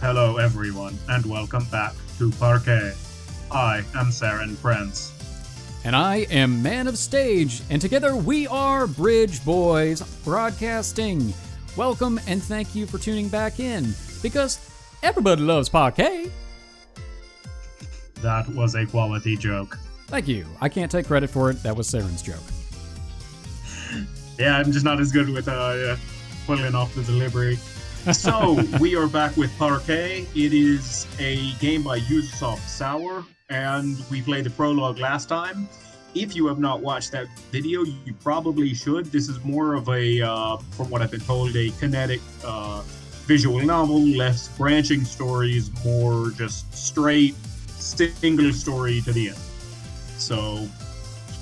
Hello, everyone, and welcome back to Parquet. I am Saren Prince. And I am Man of Stage, and together we are Bridge Boys Broadcasting. Welcome and thank you for tuning back in, because everybody loves Parquet. That was a quality joke. Thank you. I can't take credit for it. That was Saren's joke. Yeah, I'm just not as good with pulling off the delivery. So, we are back with Parquet. It is a game by Ubisoft Sour, and we played the prologue last time. If you have not watched that video, you probably should. This is more of a, from what I've been told, a kinetic visual novel, less branching stories, more just straight, single story to the end. So,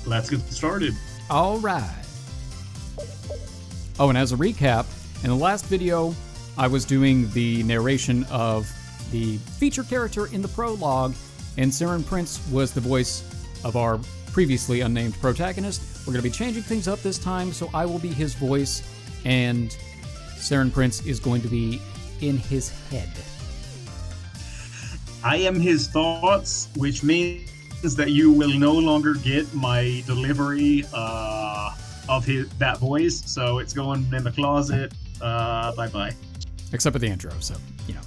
let's get started. All right. Oh, and as a recap, in the last video, I was doing the narration of the feature character in the prologue, and Saren Prince was the voice of our previously unnamed protagonist. We're going to be changing things up this time, so I will be his voice, and Saren Prince is going to be in his head. I am his thoughts, which means that you will no longer get my delivery of that voice, so it's going in the closet. Bye-bye. Except for the intro, so, you know.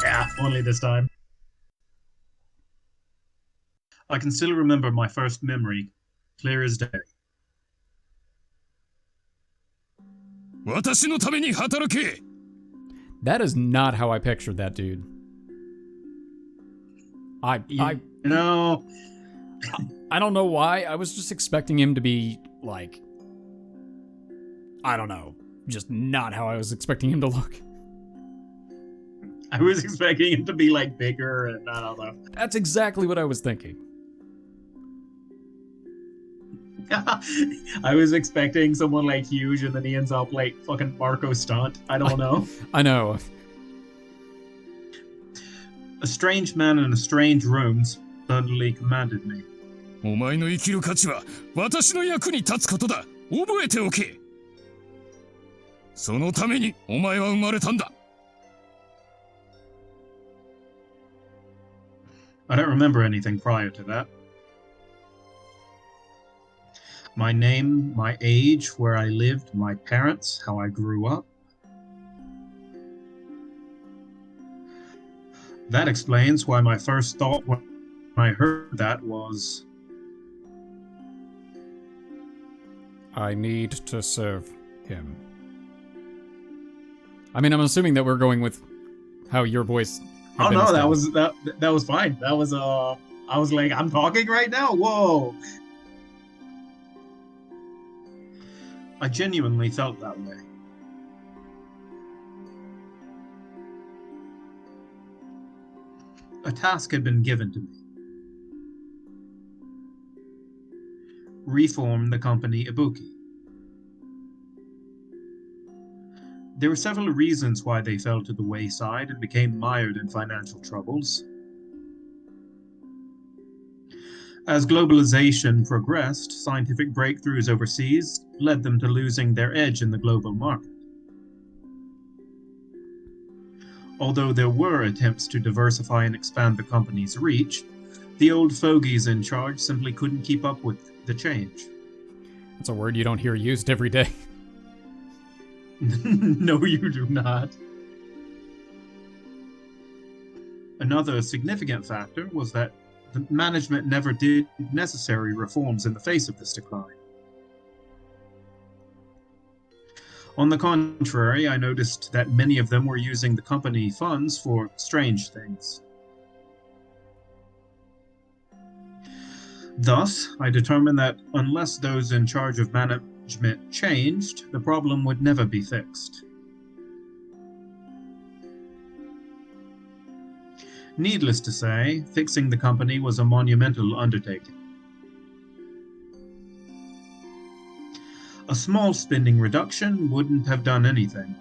Yeah, only this time. I can still remember my first memory, clear as day. 私のために働け! That is not how I pictured that dude. I No. I don't know why. I was just expecting him to be, like, I don't know. Just not how I was expecting him to look. I was expecting him to be, like, bigger, and I don't know. That's exactly what I was thinking. I was expecting someone, like, huge, and then he ends up, like, fucking Marco Stunt. I don't know. I know. A strange man in a strange room suddenly commanded me. お前の生きる価値は私の役に立つことだ。覚えておけ。そのためにお前は生まれたんだ。I don't remember anything prior to that. My name, my age, where I lived, my parents, how I grew up. That explains why my first thought when I heard that was, I need to serve him. I mean, I'm assuming that we're going with how your voice. Oh no, that was fine. That was I was like, I'm talking right now. Whoa. I genuinely felt that way. A task had been given to me. Reform the company Ibuki. There were several reasons why they fell to the wayside and became mired in financial troubles. As globalization progressed, scientific breakthroughs overseas led them to losing their edge in the global market. Although there were attempts to diversify and expand the company's reach, the old fogies in charge simply couldn't keep up with the change. That's a word you don't hear used every day. No, you do not. Another significant factor was that the management never did necessary reforms in the face of this decline. On the contrary, I noticed that many of them were using the company funds for strange things. Thus, I determined that unless those in charge of management changed, the problem would never be fixed. Needless to say, fixing the company was a monumental undertaking. A small spending reduction wouldn't have done anything.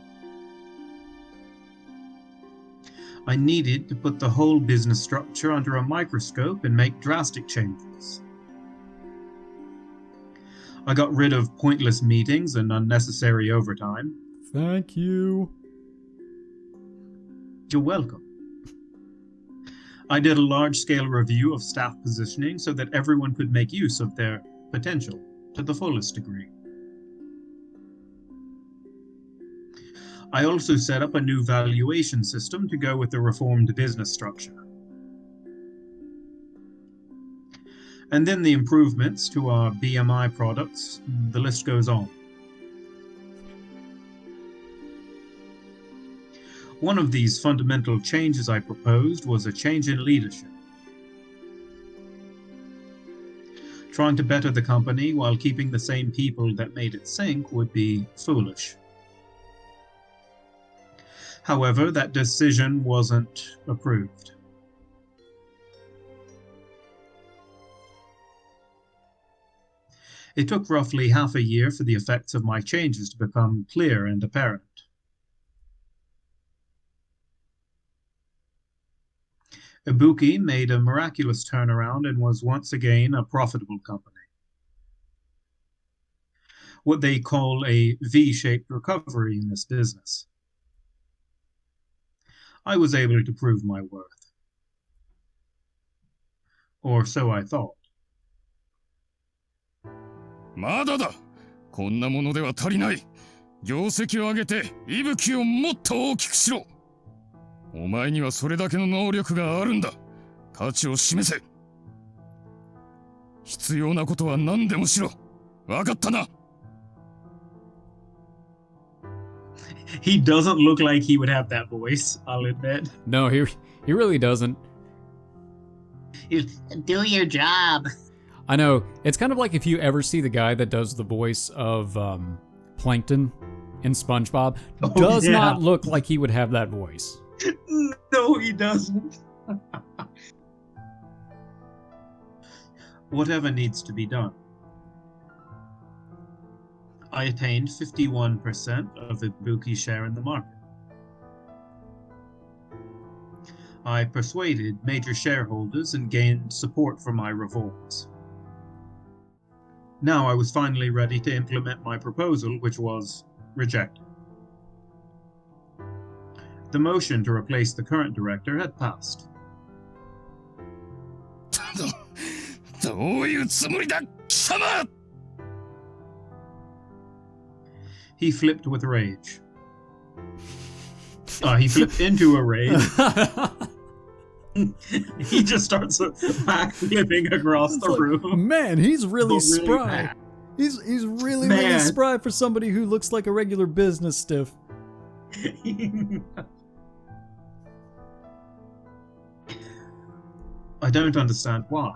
I needed to put the whole business structure under a microscope and make drastic changes. I got rid of pointless meetings and unnecessary overtime. Thank you. You're welcome. I did a large-scale review of staff positioning so that everyone could make use of their potential to the fullest degree. I also set up a new valuation system to go with the reformed business structure. And then the improvements to our BMI products, the list goes on. One of these fundamental changes I proposed was a change in leadership. Trying to better the company while keeping the same people that made it sink would be foolish. However, that decision wasn't approved. It took roughly half a year for the effects of my changes to become clear and apparent. Ibuki made a miraculous turnaround and was once again a profitable company. What they call a V-shaped recovery in this business. I was able to prove my worth. Or so I thought. まだだ。こんなものでは足りない。業績を上げて息吹をもっと大きくしろ。お前にはそれだけの能力があるんだ。価値を示せ。必要なことは何でもしろ。わかったな。He doesn't look like he would have that voice, I'll admit. No, he really doesn't. Do your job. I know. It's kind of like if you ever see the guy that does the voice of Plankton in SpongeBob. Does not look like he would have that voice. No, he doesn't. Whatever needs to be done. I attained 51% of Ibuki's share in the market. I persuaded major shareholders and gained support for my reforms. Now I was finally ready to implement my proposal, which was rejected. The motion to replace the current director had passed. どういうつもりだ、貴様! He flipped with rage. He flipped into a rage. He just starts backflipping across the room. Man, he's really spry. He's really spry for somebody who looks like a regular business stiff. I don't understand why.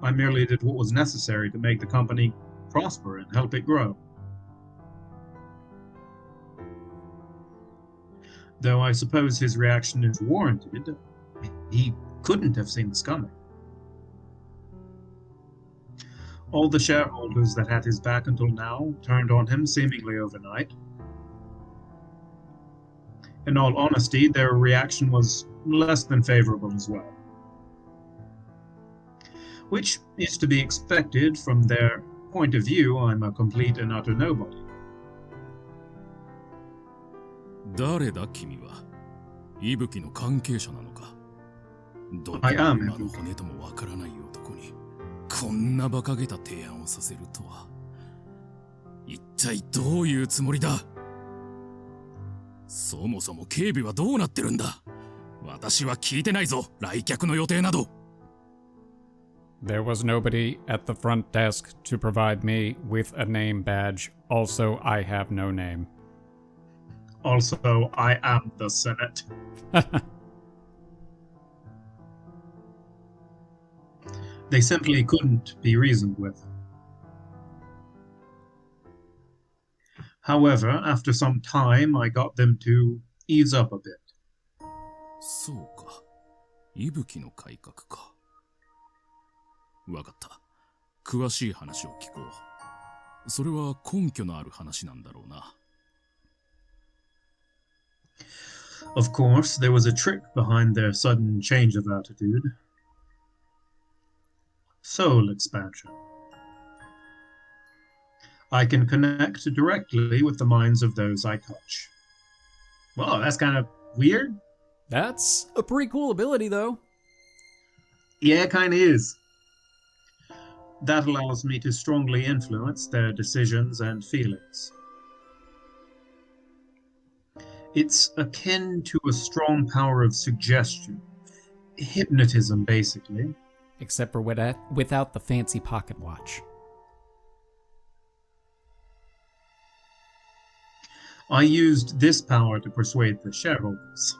I merely did what was necessary to make the company prosper and help it grow. Though I suppose his reaction is warranted, he couldn't have seen this coming. All the shareholders that had his back until now turned on him seemingly overnight. In all honesty, their reaction was less than favorable as well. Which is to be expected from their point of view. I'm a complete and utter nobody. 誰だ君は？息吹の関係者なのか？どこの I am 馬の骨ともわからない男にこんな馬鹿げた提案をさせるとは。一体どういうつもりだ？そもそも警備はどうなってるんだ？私は聞いてないぞ、来客の予定など。There was nobody at the front desk to provide me with a name badge. Also, I have no name. Also, I am the Senate. They simply couldn't be reasoned with. However, after some time, I got them to ease up a bit. そうか。息吹の改革か。わかった。詳しい話を聞こう。それは根拠のある話なんだろうな。Of course, there was a trick behind their sudden change of attitude. Soul expansion. I can connect directly with the minds of those I touch. Well, that's kind of weird. That's a pretty cool ability, though. Yeah, it kind of is. That allows me to strongly influence their decisions and feelings. It's akin to a strong power of suggestion. Hypnotism, basically. Except for without the fancy pocket watch. I used this power to persuade the shareholders.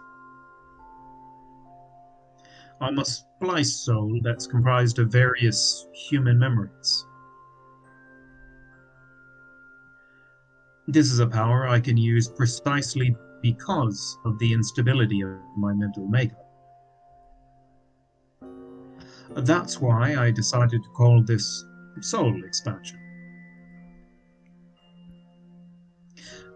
I'm a spliced soul that's comprised of various human memories. This is a power I can use precisely because of the instability of my mental makeup. That's why I decided to call this soul expansion.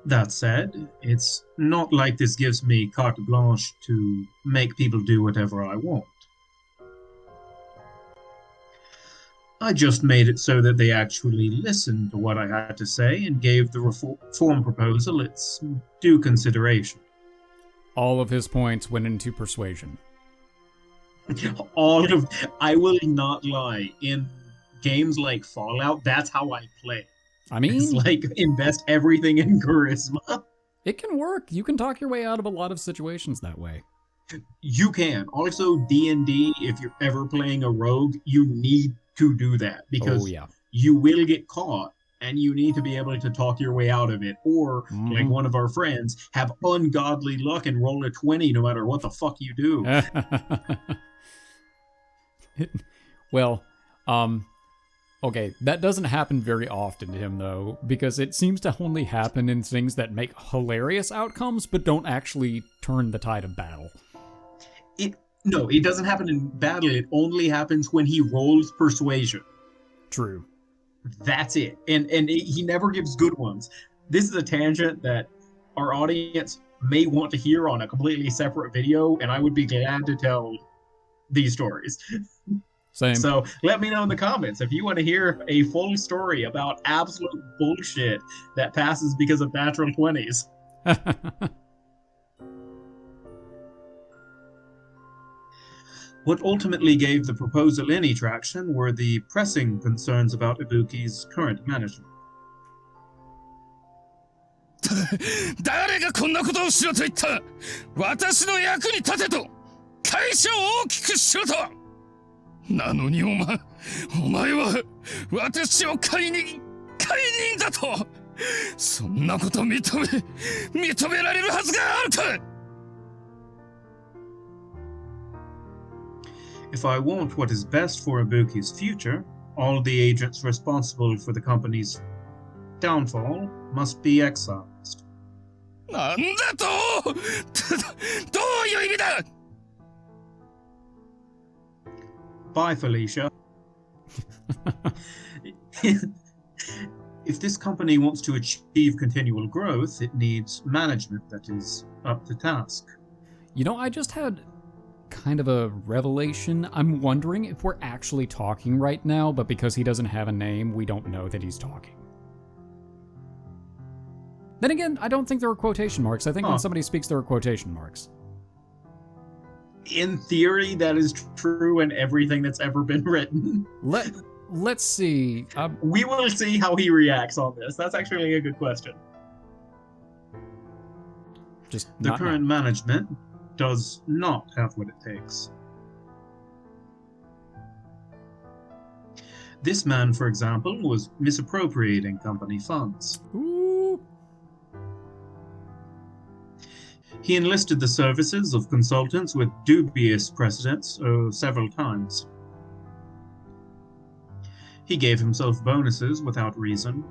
That said, it's not like this gives me carte blanche to make people do whatever I want. I just made it so that they actually listened to what I had to say and gave the reform proposal its due consideration. All of his points went into persuasion. I will not lie, in games like Fallout, that's how I play. I mean, it's like invest everything in charisma. It can work. You can talk your way out of a lot of situations that way. You can. Also, D&D, if you're ever playing a rogue, you need to do that because you will get caught and you need to be able to talk your way out of it. Or, like one of our friends, have ungodly luck and roll a 20 no matter what the fuck you do. Well, okay, that doesn't happen very often to him, though, because it seems to only happen in things that make hilarious outcomes, but don't actually turn the tide of battle. No, it doesn't happen in battle. It only happens when he rolls persuasion. True. That's it. And he never gives good ones. This is a tangent that our audience may want to hear on a completely separate video, and I would be glad to tell these stories. Same. So let me know in the comments if you want to hear a full story about absolute bullshit that passes because of natural 20s. What ultimately gave the proposal any traction were the pressing concerns about Ibuki's current management. 誰がこんなことをしろと言った。私の役に立てと。会社を大きくしろと。なのにお前は私を解任だと。そんなこと認められるはずがあるか。If I want what is best for Ibuki's future, all the agents responsible for the company's downfall must be excised. なんだと？どういう意味だ？ Bye, Felicia. If this company wants to achieve continual growth, it needs management that is up to task. You know, I just had kind of a revelation. I'm wondering if we're actually talking right now, but because he doesn't have a name, we don't know that he's talking. Then again, I don't think there are quotation marks. I think when somebody speaks, there are quotation marks. In theory, that is true in everything that's ever been written. Let's see. We will see how he reacts on this. That's actually a good question. Just the current management does not have what it takes. This man, for example, was misappropriating company funds. Ooh. He enlisted the services of consultants with dubious precedents several times. He gave himself bonuses without reason.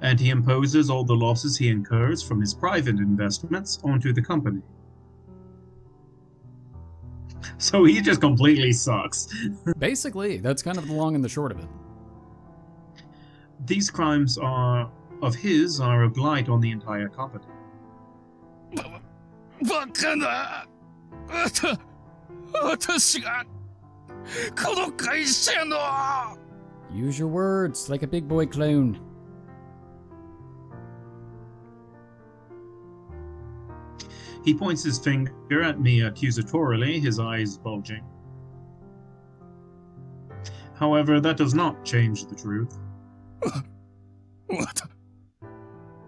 And he imposes all the losses he incurs from his private investments onto the company. So he just completely sucks. Basically, that's kind of the long and the short of it. These crimes are a blight on the entire company. バカな。私がこの会社の。 Use your words like a big boy clone. He points his finger at me accusatorily, his eyes bulging. However, that does not change the truth.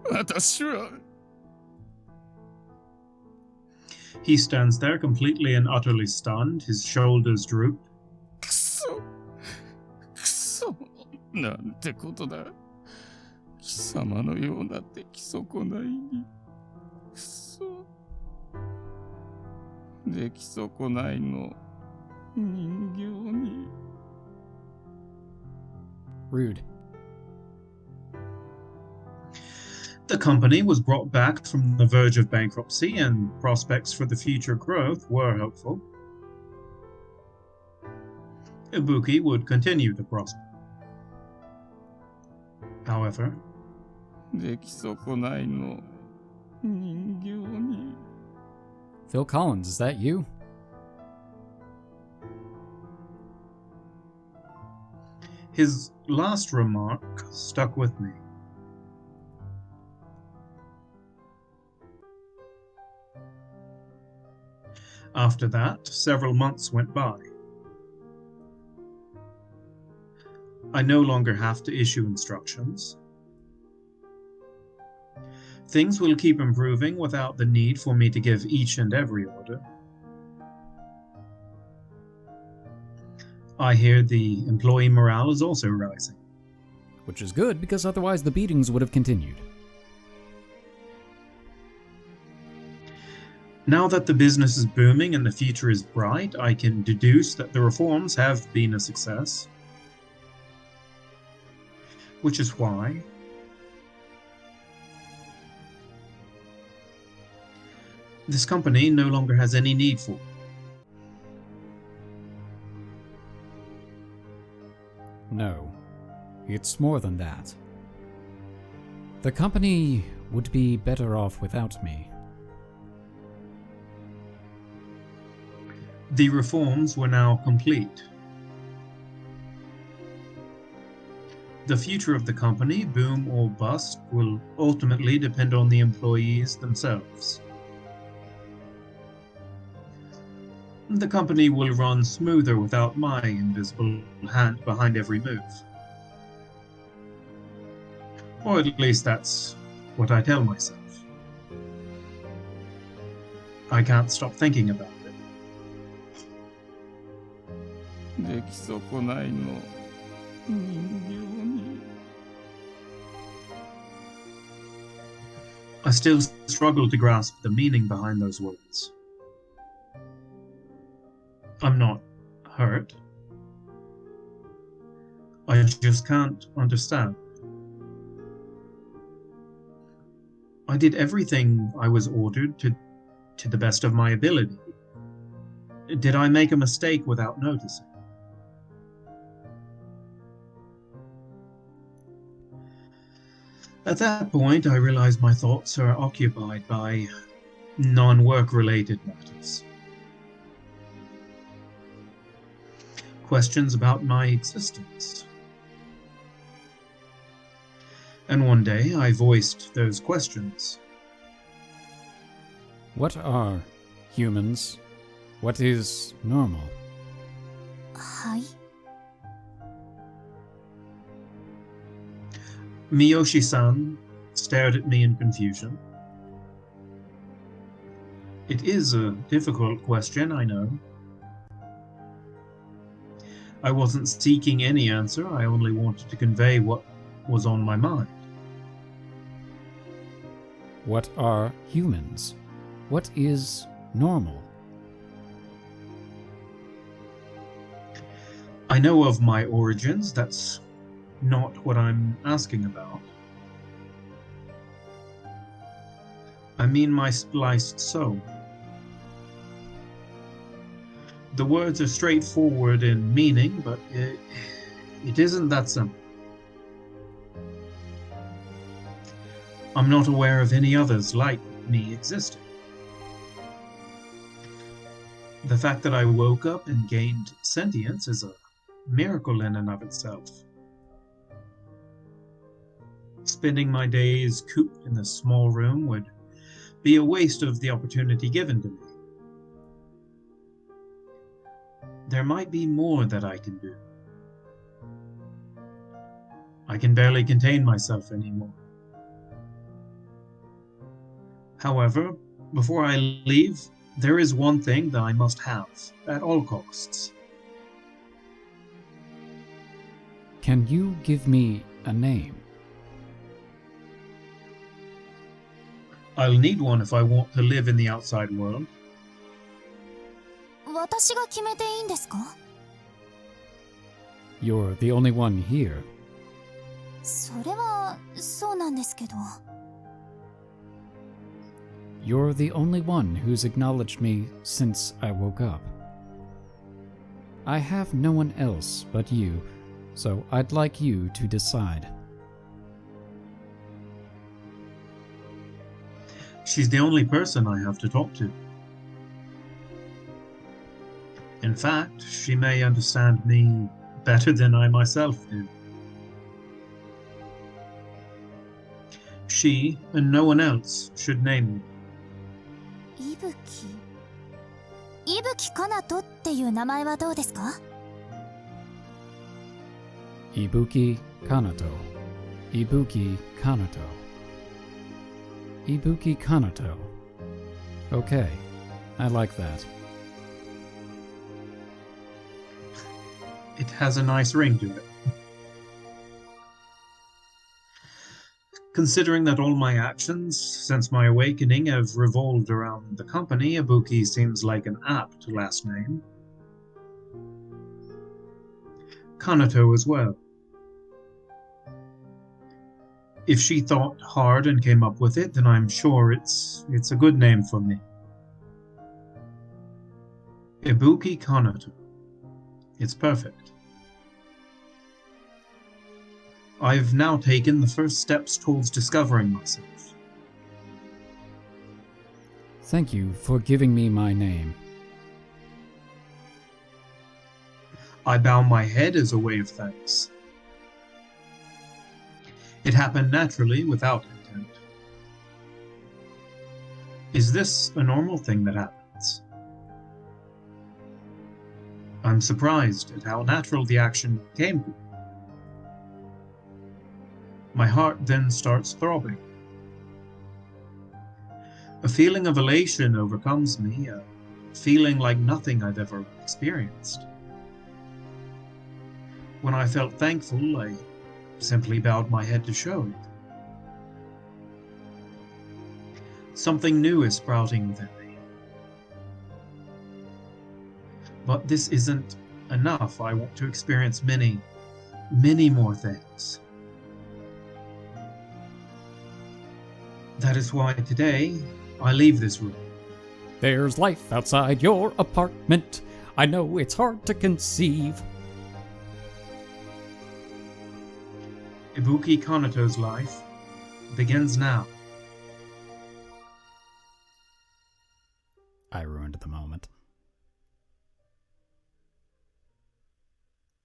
私は He stands there completely and utterly stunned, his shoulders droop. くそなんてことだ。貴様のような出来損ないに。くそ。出来損ないの人形に。Rude. The company was brought back from the verge of bankruptcy, and prospects for the future growth were hopeful. Ibuki would continue to prosper. However, 出来損ないの人形に。 Phil Collins, is that you? his last remark stuck with me. After that, several months went by. I no longer have to issue instructions. Things will keep improving without the need for me to give each and every order. I hear the employee morale is also rising. Which is good, because otherwise the beatings would have continued. Now that the business is booming and the future is bright, I can deduce that the reforms have been a success. Which is why this company no longer has any need for me. No, it's more than that. The company would be better off without me. The reforms were now complete. The future of the company, boom or bust, will ultimately depend on the employees themselves. The company will run smoother without my invisible hand behind every move. Or at least that's what I tell myself. I can't stop thinking about it. 出来損ないの人形に。 I still struggle to grasp the meaning behind those words. I'm not hurt. I just can't understand. I did everything I was ordered to the best of my ability. Did I make a mistake without noticing? At that point, I realize my thoughts are occupied by non-work related matters. Questions about my existence. And one day I voiced those questions. What are humans? What is normal? はい。 Miyoshi-san stared at me in confusion. It is a difficult question, I know. I wasn't seeking any answer, I only wanted to convey what was on my mind. What are humans? What is normal? I know of my origins, that's not what I'm asking about. I mean my spliced soul. The words are straightforward in meaning, but it isn't that simple. I'm not aware of any others like me existing. The fact that I woke up and gained sentience is a miracle in and of itself. Spending my days cooped in this small room would be a waste of the opportunity given to me. There might be more that I can do. I can barely contain myself anymore. However, before I leave, there is one thing that I must have, at all costs. Can you give me a name? I'll need one if I want to live in the outside world. 私が決めていいんですか？ You're the only one here. それはそうなんですけど。You're the only one who's acknowledged me since I woke up. I have no one else but you, so I'd like you to decide. She's the only person I have to talk to. In fact, she may understand me better than I myself do. She, and no one else, should name me. 伊吹。伊吹かなとっていう名前はどうですか？ Ibuki Kanato. Ibuki Kanato. Ibuki Kanato. Okay, I like that. It has a nice ring to it. Considering that all my actions since my awakening have revolved around the company, Ibuki seems like an apt last name. Kanato as well. If she thought hard and came up with it, then I'm sure it's a good name for me. Ibuki Kanato. It's perfect. I've now taken the first steps towards discovering myself. Thank you for giving me my name. I bow my head as a way of thanks. It happened naturally without intent. Is this a normal thing that happens? I'm surprised at how natural the action came to me. My heart then starts throbbing. A feeling of elation overcomes me, a feeling like nothing I've ever experienced. When I felt thankful, I simply bowed my head to show it. Something new is sprouting within me. But this isn't enough. I want to experience many, many more things. That is why today, I leave this room. There's life outside your apartment. I know it's hard to conceive. Ibuki Kanato's life begins now. I ruined the moment.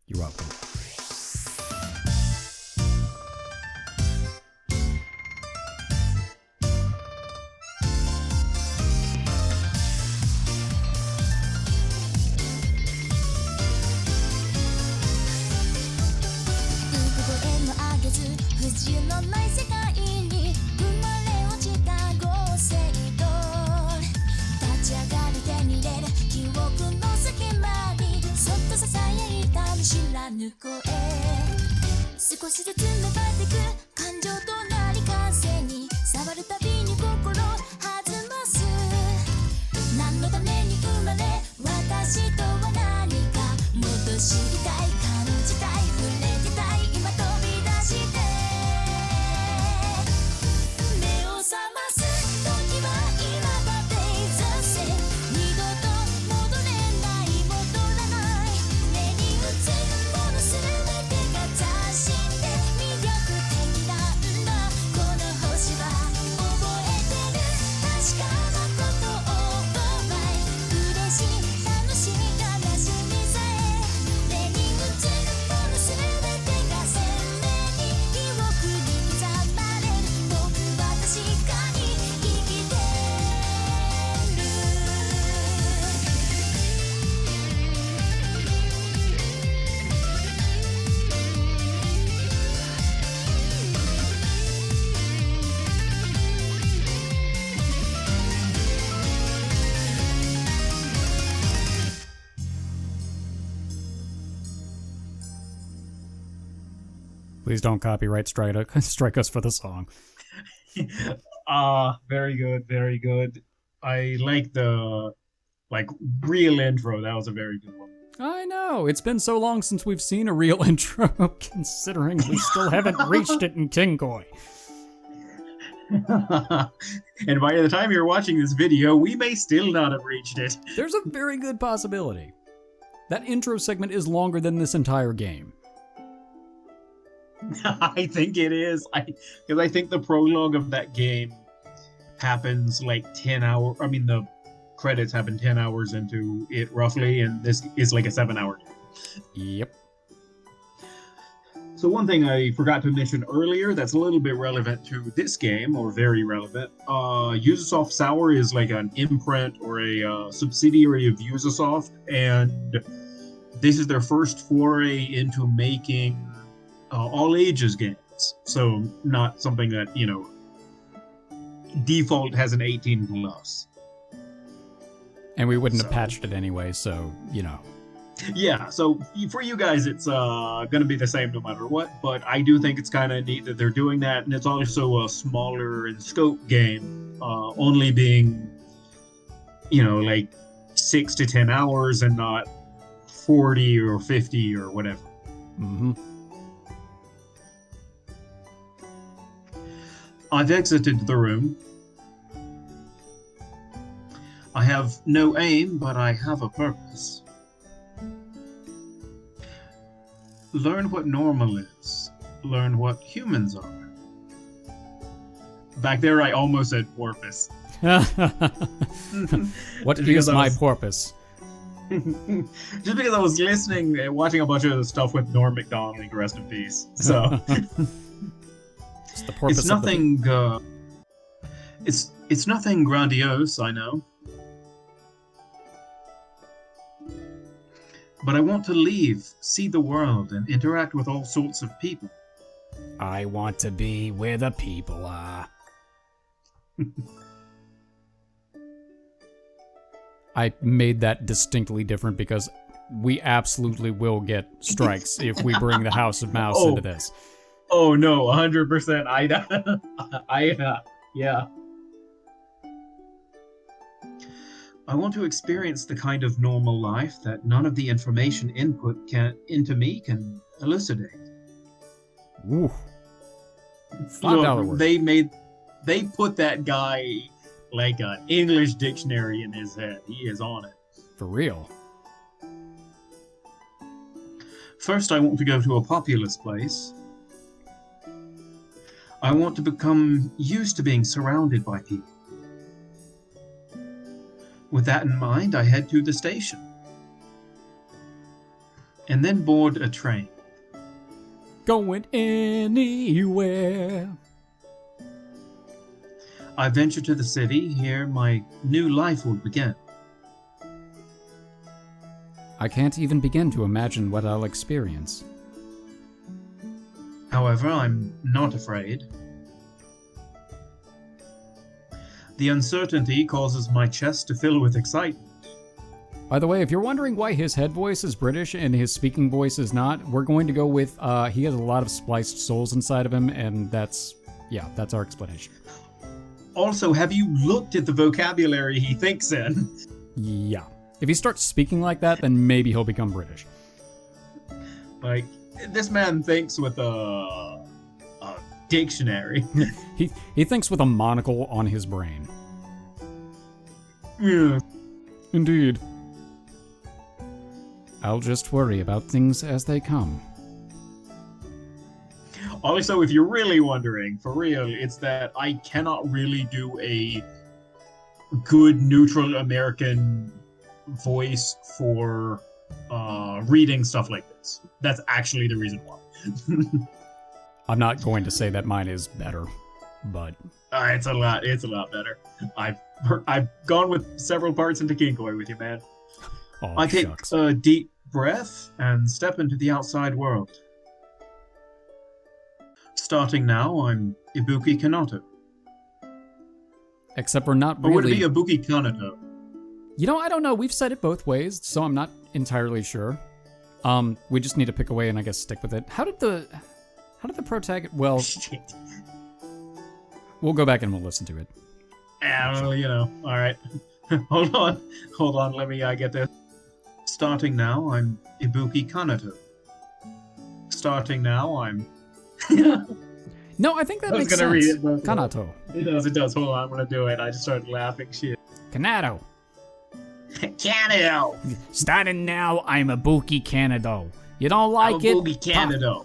You're welcome. Please don't copyright strike us for the song. Very good, very good. I like the real intro. That was a very good one. I know. It's been so long since we've seen a real intro, considering we still haven't reached it in Kinkoi. And by the time you're watching this video, we may still not have reached it. There's a very good possibility. That intro segment is longer than this entire game. I think it is. Because I think the prologue of that game happens like 10 hours. I mean, the credits happen 10 hours into it roughly, and this is like a 7-hour game. Yep. So one thing I forgot to mention earlier that's a little bit relevant to this game, or very relevant, Ubisoft Sour is like an imprint or a subsidiary of Ubisoft, and this is their first foray into making all ages games. So not something that, default has an 18 plus. And we wouldn't have patched it anyway, so, Yeah, so for you guys, it's going to be the same no matter what, but I do think it's kind of neat that they're doing that, and it's also a smaller in scope game, only being, like 6 to 10 hours and not 40 or 50 or whatever. Mm-hmm. I've exited the room. I have no aim, but I have a purpose. Learn what normal is. Learn what humans are. Back there, I almost said porpoise. What is my porpoise? Just because I was listening and watching a bunch of stuff with Norm Macdonald, rest in peace. So It's the porpoise. it's nothing. It's nothing grandiose, I know. But I want to leave, see the world, and interact with all sorts of people. I want to be where the people are. I made that distinctly different because we absolutely will get strikes if we bring the House of Mouse into this. Oh no, 100%. Yeah. I want to experience the kind of normal life that none of the information input into me can elucidate. Ooh. $5 word. They put that guy like an English dictionary in his head. He is on it. For real. First, I want to go to a populous place. I want to become used to being surrounded by people. With that in mind, I head to the station. And then board a train. Going anywhere. I venture to the city. Here, my new life will begin. I can't even begin to imagine what I'll experience. However, I'm not afraid. The uncertainty causes my chest to fill with excitement. By the way, if you're wondering why his head voice is British and his speaking voice is not, we're going to go with he has a lot of spliced souls inside of him, and that's our explanation. Also, have you looked at the vocabulary he thinks in? Yeah. If he starts speaking like that, then maybe he'll become British. Like, this man thinks with a dictionary. He thinks with a monocle on his brain. Yeah. Indeed. I'll just worry about things as they come. Also, if you're really wondering, for real, it's that I cannot really do a good neutral American voice for reading stuff like this. That's actually the reason why. I'm not going to say that mine is better, but it's a lot better. I've gone with several parts into Kinkoi with you, man. oh, I take shucks. a deep breath and step into the outside world. Starting now, I'm Ibuki Kanato. Except we're not Or would really... it be Ibuki Kanato? I don't know. We've said it both ways, so I'm not entirely sure. We just need to pick away and I guess stick with it. How did the How did the protagonist... Well, Shit. we'll go back and we'll listen to it. Well, you know, all right. Hold on. Let me get this. Starting now, I'm Ibuki Kanato. Starting now, I'm. No, I think that I was makes gonna sense. read it, but- Kanato. It does. Hold on, I'm gonna do it. I just started laughing. Shit. Kanato. Kanato. Starting now, I'm Ibuki Kanato. You don't like it? Ibuki Kanato.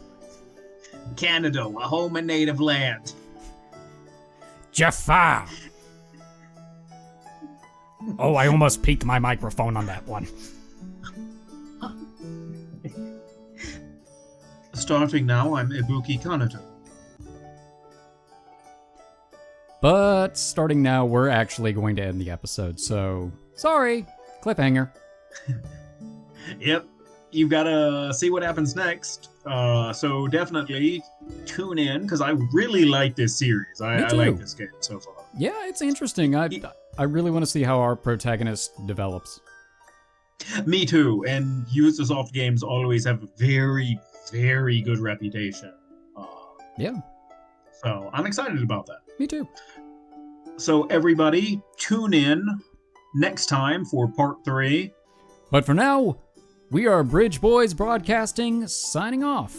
Canada, a home and native land. Jafar. Oh, I almost peaked my microphone on that one. Starting now, I'm Ibuki Kanato. But starting now, we're actually going to end the episode, so sorry, cliffhanger. Yep, you've got to see what happens next. So definitely tune in because I really like this series. I too. like this game so far. Yeah, it's interesting. I really want to see how our protagonist develops. Me too. And Ubisoft games always have a very, very good reputation. Yeah, So I'm excited about that. me too. So everybody, tune in next time for part 3. But for now, we are Bridge Boys Broadcasting, signing off.